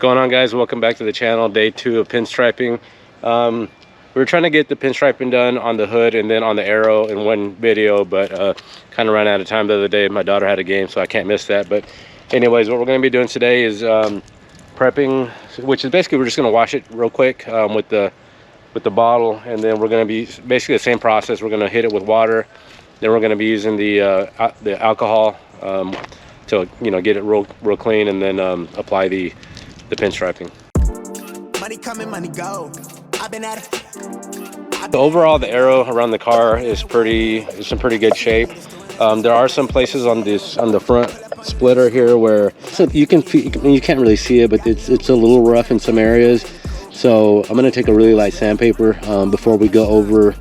going on, guys? Welcome back to the channel. Day 2 of pinstriping. We were trying to get the pinstriping done on the hood and then on the Aero in one video, but kind of ran out of time the other day. My daughter had a game, so I can't miss that. But anyways, what we're going to be doing today is prepping, which is basically we're just going to wash it real quick with the bottle, and then we're going to be basically the same process. We're going to hit it with water, then we're going to be using the alcohol to get it real clean, and then apply the pinstriping. Money coming, money go. I've been at it. So overall, the Aero around the car is in pretty good shape. There are some places on the front splitter here where you can't really see it, but it's a little rough in some areas. So I'm gonna take a really light sandpaper before we go over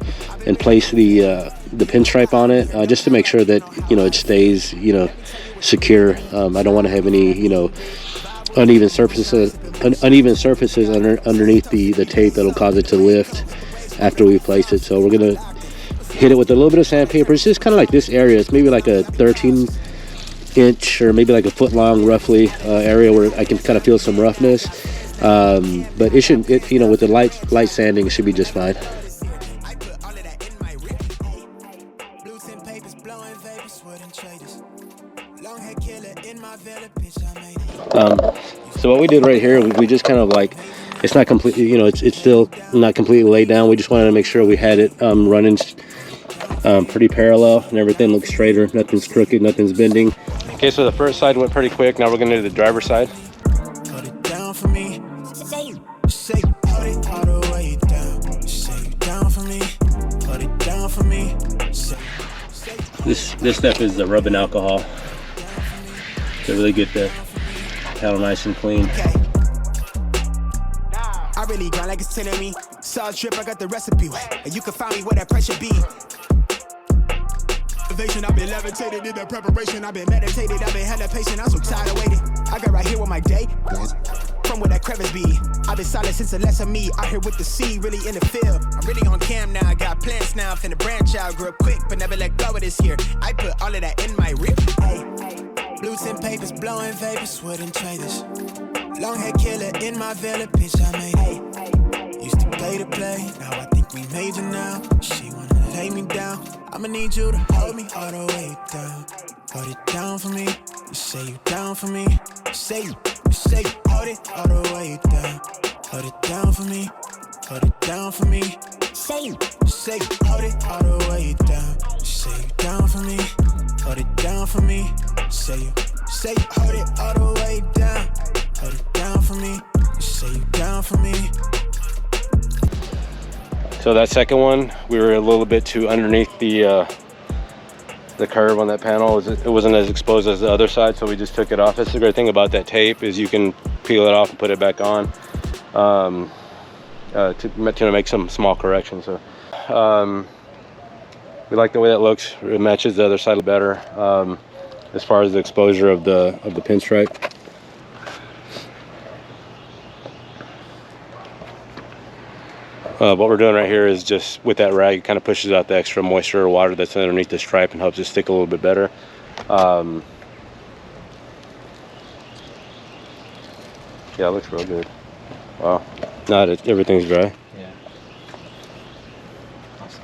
and place the pinstripe on it, just to make sure that it stays secure. I don't want to have any uneven surfaces underneath the tape that'll cause it to lift after we place it. So we're gonna hit it with a little bit of sandpaper. It's just kind of like this area. It's maybe like a 13-inch or maybe like a foot long roughly area where I can kind of feel some roughness. But with the light sanding, it should be just fine. So what we did right here, we just kind of it's not completely, it's still not completely laid down. We just wanted to make sure we had it running pretty parallel and everything looks straighter. Nothing's crooked, nothing's bending. Okay, so the first side went pretty quick. Now we're going to do the driver's side. Put it down for me. Say put it all the way down. Say down for me. Put it down for me. This stuff is the rubbing alcohol to really get the cattle nice and clean. I really grind like it's 10 of me. Saw a trip, I got the recipe. And you can find me where that pressure be. I've been levitated in the preparation. I've been meditated, I've been hella patient. I'm so tired of waiting. I got right here with my day. From where that crevice be. I've been silent since the less of me. Out here with the sea, really in the field. I'm really on cam now. I got plans now. I'm finna branch out real quick, but never let go of this here. I put all of that in my rip. Hey. Blues and papers, blowing vapors, wouldn't trade this. Long hair killer in my villa, bitch, I made it. Used to play to play, now I think we major now. She wanna lay me down, I'ma need you to hold me all the way down. Hold it down for me, you say you down for me. Say you hold it all the way down. Hold it down for me, hold it down for me. Say you hold it all the way down. Say you down for me, hold it down for me. Say you hold it all the way down. Hold it down for me. Say you down for me. So that second one, we were a little bit too underneath the curve on that panel. It wasn't as exposed as the other side, so we just took it off. That's the great thing about that tape, is you can peel it off and put it back on to make some small corrections. So we like the way that looks. It matches the other side better as far as the exposure of the pinstripe. What we're doing right here is just with that rag, it kind of pushes out the extra moisture or water that's underneath the stripe and helps it stick a little bit better. Yeah, it looks real good. Wow. Now everything's dry. Yeah. Awesome.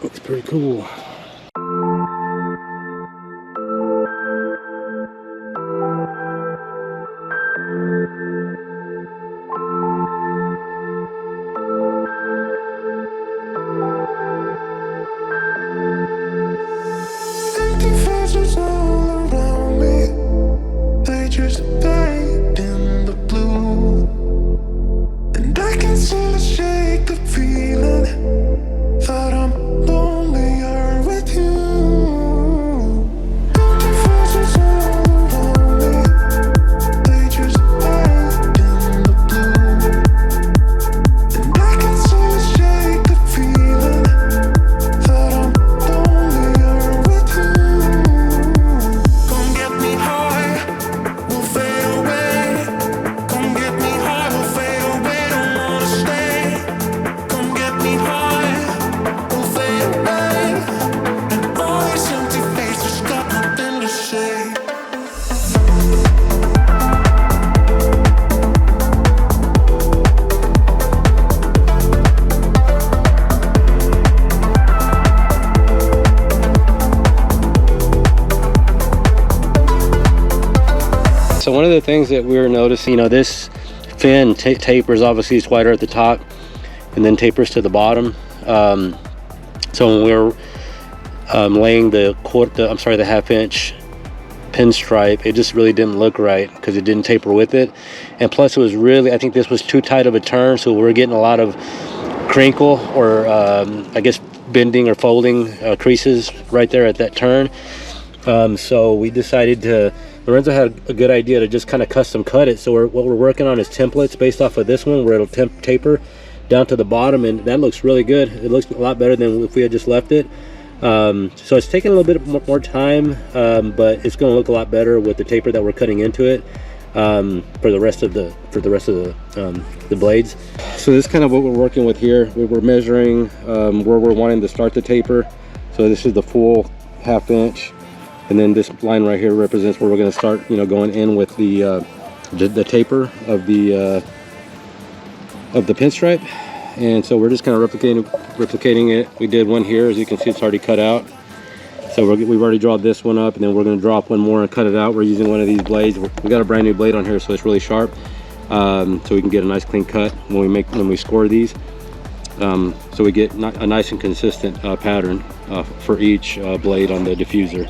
Looks pretty cool. Diffusers all around me, they just fade in the blue, and I can still shake the feeling that I'm lonelier one of the things that we were noticing, you know, this fin tapers, obviously it's wider at the top and then tapers to the bottom. So when we were laying the half-inch pinstripe, it just really didn't look right because it didn't taper with it. And plus it was really, I think this was too tight of a turn, so we're getting a lot of crinkle or I guess bending or folding creases right there at that turn. So we decided to, Lorenzo had a good idea to just kind of custom cut it. So what we're working on is templates based off of this one where it'll taper down to the bottom, and that looks really good. It looks a lot better than if we had just left it. So it's taking a little bit more time, but it's going to look a lot better with the taper that we're cutting into it for the rest of the blades. So this is kind of what we're working with here. We're measuring where we're wanting to start the taper. So this is the full half-inch, and then this line right here represents where we're going to start, you know, going in with the taper of the pinstripe. And so we're just kind of replicating it. We did one here, as you can see, it's already cut out. So we've already drawn this one up, and then we're going to drop one more and cut it out. We're using one of these blades. We got a brand new blade on here, so it's really sharp, so we can get a nice clean cut when we score these. So we get a nice and consistent pattern for each blade on the diffuser.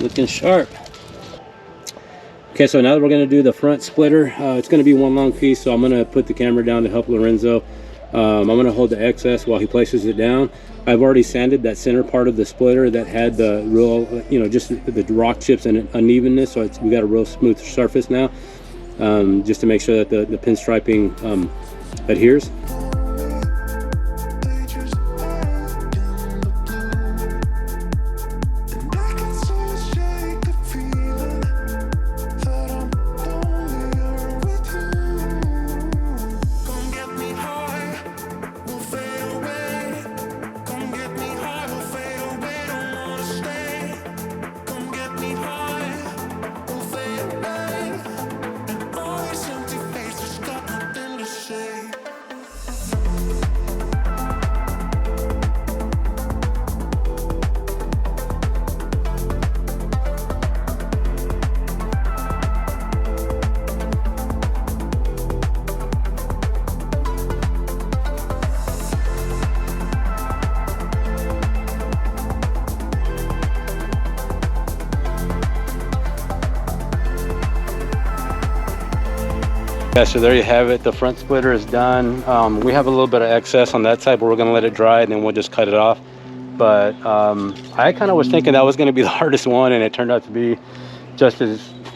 Looking sharp. Okay, so now that we're going to do the front splitter, it's going to be one long piece, so I'm going to put the camera down to help Lorenzo. I'm going to hold the excess while he places it down. I've already sanded that center part of the splitter that had the real, you know, just the rock chips and unevenness, so we got a real smooth surface now, just to make sure that the pinstriping adheres. Yeah, so there you have it. The front splitter is done. We have a little bit of excess on that side, but we're going to let it dry and then we'll just cut it off. But I kind of was thinking that was going to be the hardest one, and it turned out to be just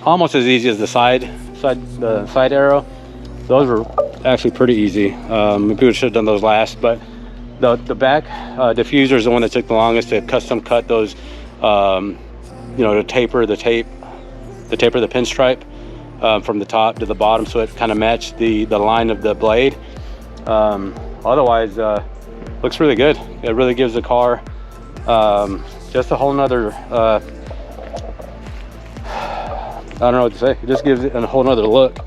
almost as easy as the side Aero. Those were actually pretty easy. Maybe we should have done those last, but the back diffuser is the one that took the longest to custom cut those, you know, to taper the pinstripe. From the top to the bottom, so it kind of matched the line of the blade. Otherwise, looks really good. It really gives the car just a whole nother, I don't know what to say. It just gives it a whole nother look.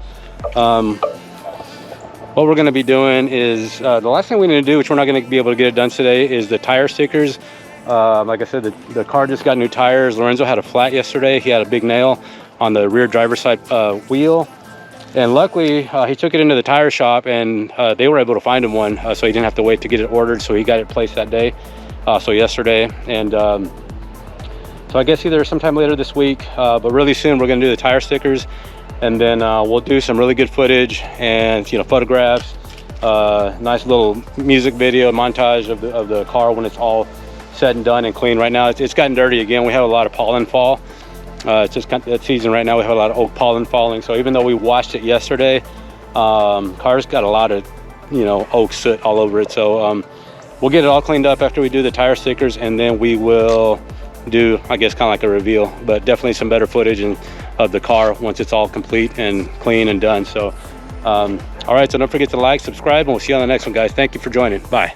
What we're going to be doing is the last thing we need to do, which we're not going to be able to get it done today, is the tire stickers. Like I said, the car just got new tires. Lorenzo had a flat yesterday. He had a big nail on the rear driver's side wheel, and luckily he took it into the tire shop, and they were able to find him one, so he didn't have to wait to get it ordered. So he got it placed that day, so yesterday, and so I guess either sometime later this week, but really soon we're going to do the tire stickers, and then we'll do some really good footage and, you know, photographs nice little music video montage of the car when it's all said and done and clean. Right now it's gotten dirty again. We have a lot of pollen fall. It's just kind of that season right now. We have a lot of oak pollen falling. So even though we washed it yesterday, car's got a lot of, you know, oak soot all over it. So we'll get it all cleaned up after we do the tire stickers, and then we will do, I guess, kind of like a reveal, but definitely some better footage of the car once it's all complete and clean and done. So all right, so don't forget to like, subscribe, and we'll see you on the next one, guys. Thank you for joining. Bye.